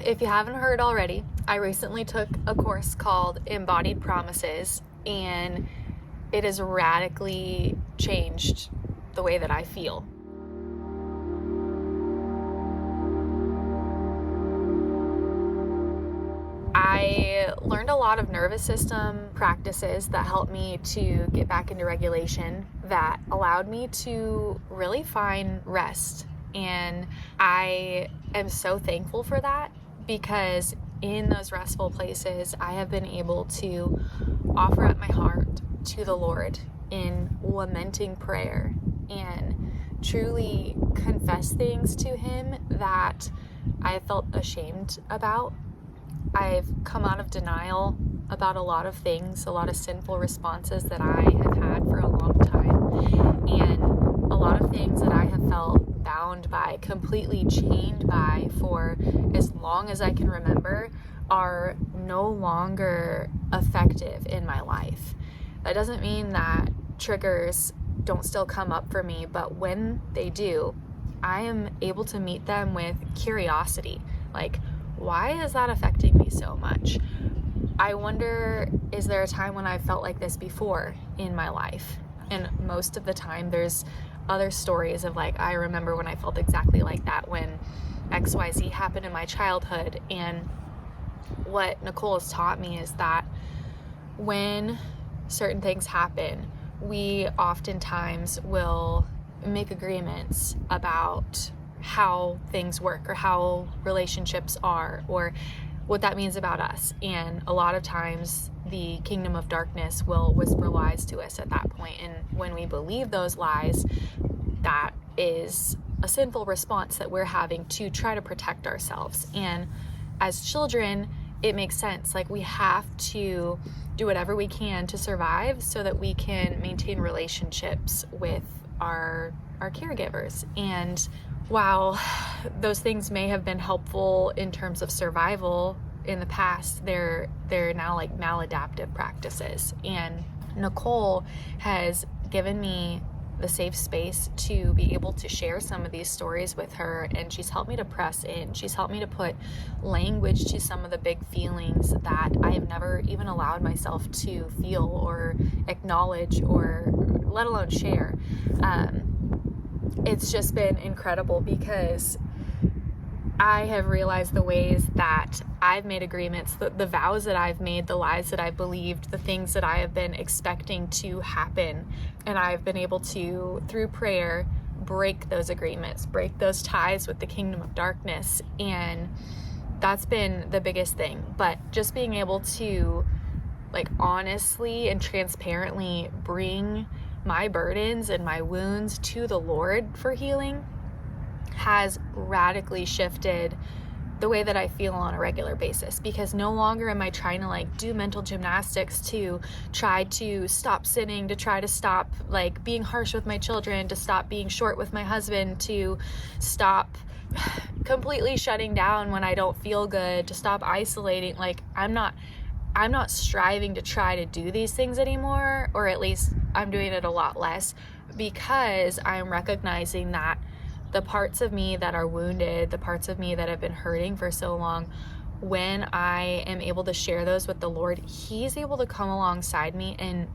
if you haven't heard already, I recently took a course called Embodied Promises, and it has radically changed the way that I feel. I learned a lot of nervous system practices that helped me to get back into regulation, that allowed me to really find rest. And I am so thankful for that, because in those restful places, I have been able to offer up my heart to the Lord in lamenting prayer and truly confess things to Him that I have felt ashamed about. I've come out of denial about a lot of things, a lot of sinful responses that I have had for a long time, and a lot of things that I have felt bound by, completely chained by for as long as I can remember, are no longer effective in my life. That doesn't mean that triggers don't still come up for me, but when they do, I am able to meet them with curiosity. Like, why is that affecting me so much? I wonder, is there a time when I've felt like this before in my life? And most of the time there's other stories of like, I remember when I felt exactly like that when XYZ happened in my childhood. And what Nicole has taught me is that when certain things happen, we oftentimes will make agreements about how things work or how relationships are or what that means about us. And a lot of times the kingdom of darkness will whisper lies to us at that point. And when we believe those lies, that is a sinful response that we're having to try to protect ourselves. And as children, it makes sense. Like, we have to do whatever we can to survive so that we can maintain relationships with our caregivers. And while those things may have been helpful in terms of survival in the past, they're now like maladaptive practices. And Nicole has given me the safe space to be able to share some of these stories with her, and she's helped me to press in. She's helped me to put language to some of the big feelings that I have never even allowed myself to feel or acknowledge or let alone share. It's just been incredible, because I have realized the ways that I've made agreements, the vows that I've made, the lies that I've believed, the things that I have been expecting to happen. And I've been able to, through prayer, break those agreements, break those ties with the kingdom of darkness. And that's been the biggest thing. But just being able to, like, honestly and transparently bring my burdens and my wounds to the Lord for healing has radically shifted the way that I feel on a regular basis, because no longer am I trying to like do mental gymnastics to try to stop sinning, to try to stop like being harsh with my children, to stop being short with my husband, to stop completely shutting down when I don't feel good, to stop isolating. Like, I'm not striving to try to do these things anymore, or at least I'm doing it a lot less, because I'm recognizing that the parts of me that are wounded, the parts of me that have been hurting for so long, when I am able to share those with the Lord, He's able to come alongside me and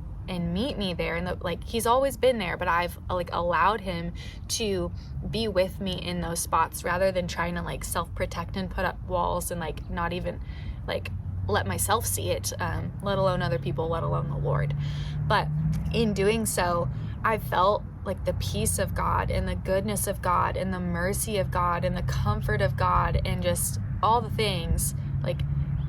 meet me there. And like, He's always been there, but I've like allowed Him to be with me in those spots, rather than trying to like self-protect and put up walls and like not even like let myself see it, let alone other people, let alone the Lord. But in doing so, I felt like the peace of God and the goodness of God and the mercy of God and the comfort of God and just all the things. Like,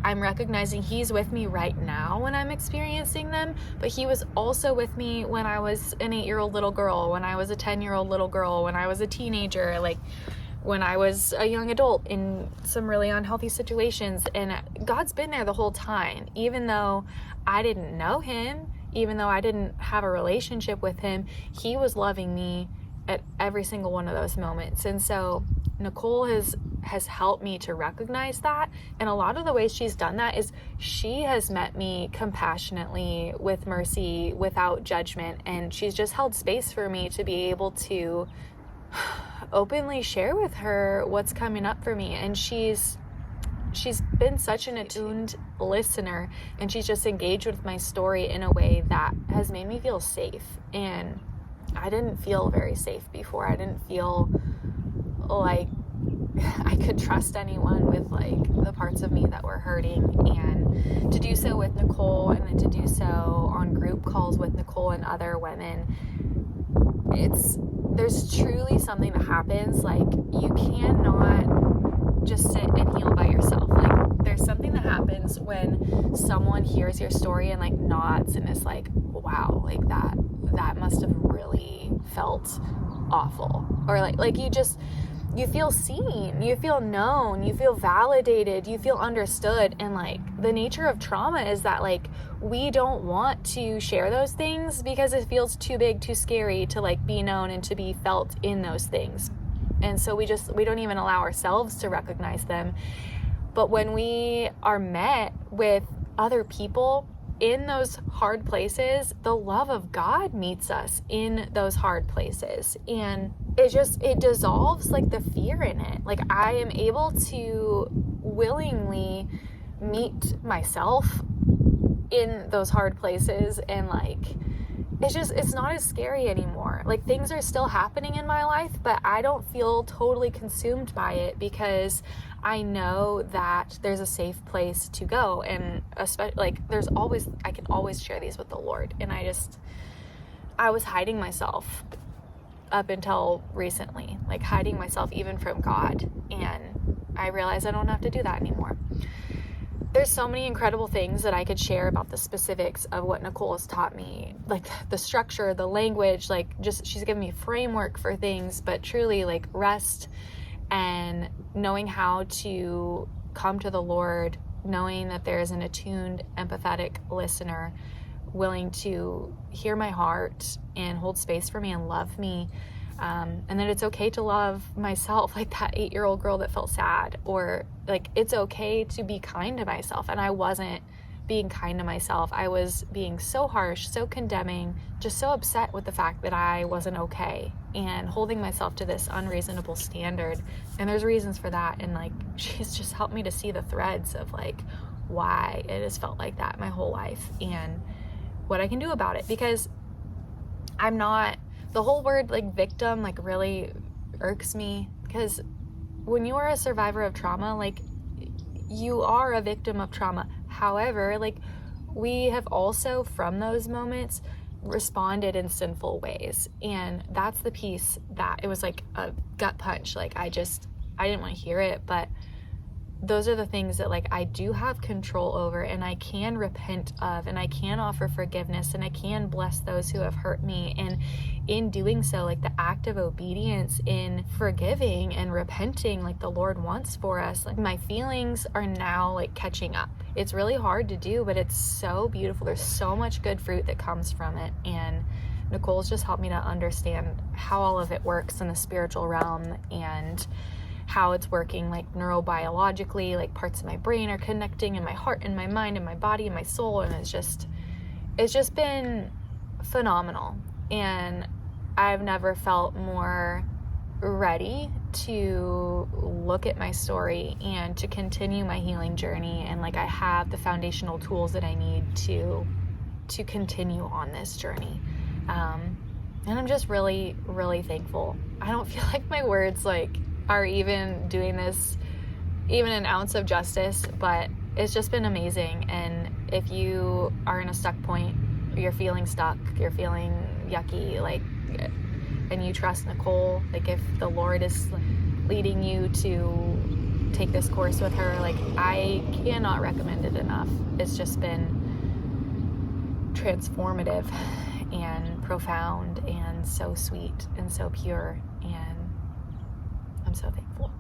I'm recognizing He's with me right now when I'm experiencing them, but He was also with me when I was an 8-year-old little girl, when I was a 10-year-old little girl, when I was a teenager, like when I was a young adult in some really unhealthy situations. And God's been there the whole time, even though I didn't know Him, even though I didn't have a relationship with Him. He was loving me at every single one of those moments. And so Nicole has helped me to recognize that. And a lot of the ways she's done that is she has met me compassionately, with mercy, without judgment. And she's just held space for me to be able to openly share with her what's coming up for me. And she's she's been such an attuned listener, and she's just engaged with my story in a way that has made me feel safe. And I didn't feel very safe before. I didn't feel like I could trust anyone with like the parts of me that were hurting. And to do so with Nicole, and then to do so on group calls with Nicole and other women, there's truly something that happens. Like, you cannot just sit and heal by yourself. Like, there's something that happens when someone hears your story and like nods and is like, wow, like that must have really felt awful. Or like you feel seen, you feel known, you feel validated, you feel understood. And like, the nature of trauma is that like, we don't want to share those things because it feels too big, too scary to like be known and to be felt in those things. And so we don't even allow ourselves to recognize them. But when we are met with other people in those hard places, the love of God meets us in those hard places. And it dissolves like the fear in it. Like, I am able to willingly meet myself in those hard places, and like, it's not as scary anymore. Like, things are still happening in my life, but I don't feel totally consumed by it because I know that there's a safe place to go. And especially like, I can always share these with the Lord. And I was hiding myself up until recently, like hiding myself even from God. And I realized I don't have to do that anymore. There's so many incredible things that I could share about the specifics of what Nicole has taught me, like the structure, the language, like just she's given me framework for things, but truly like rest and knowing how to come to the Lord, knowing that there is an attuned, empathetic listener willing to hear my heart and hold space for me and love me. And that it's okay to love myself, like that 8-year-old girl that felt sad, or like, it's okay to be kind to myself. And I wasn't being kind to myself. I was being so harsh, so condemning, just so upset with the fact that I wasn't okay, and holding myself to this unreasonable standard. And there's reasons for that. And like, she's just helped me to see the threads of like why it has felt like that my whole life and what I can do about it. Because the whole word like victim like really irks me, because when you are a survivor of trauma, like, you are a victim of trauma. However, like, we have also from those moments responded in sinful ways. And that's the piece that it was like a gut punch. Like, I didn't want to hear it, but those are the things that like I do have control over, and I can repent of, and I can offer forgiveness, and I can bless those who have hurt me. And in doing so, like, the act of obedience in forgiving and repenting like the Lord wants for us, like, my feelings are now like catching up. It's really hard to do, but it's so beautiful. There's so much good fruit that comes from it. And Nicole's just helped me to understand how all of it works in the spiritual realm, and how it's working like neurobiologically, like parts of my brain are connecting, and my heart and my mind and my body and my soul. And it's just been phenomenal. And I've never felt more ready to look at my story and to continue my healing journey. And like, I have the foundational tools that I need to continue on this journey. And I'm just really, really thankful. I don't feel like my words like are even doing this even an ounce of justice, but it's just been amazing. And if you are in a stuck point, you're feeling stuck, you're feeling yucky, like, and you trust Nicole, like, if the Lord is leading you to take this course with her, like, I cannot recommend it enough. It's just been transformative and profound and so sweet and so pure, and I'm so thankful.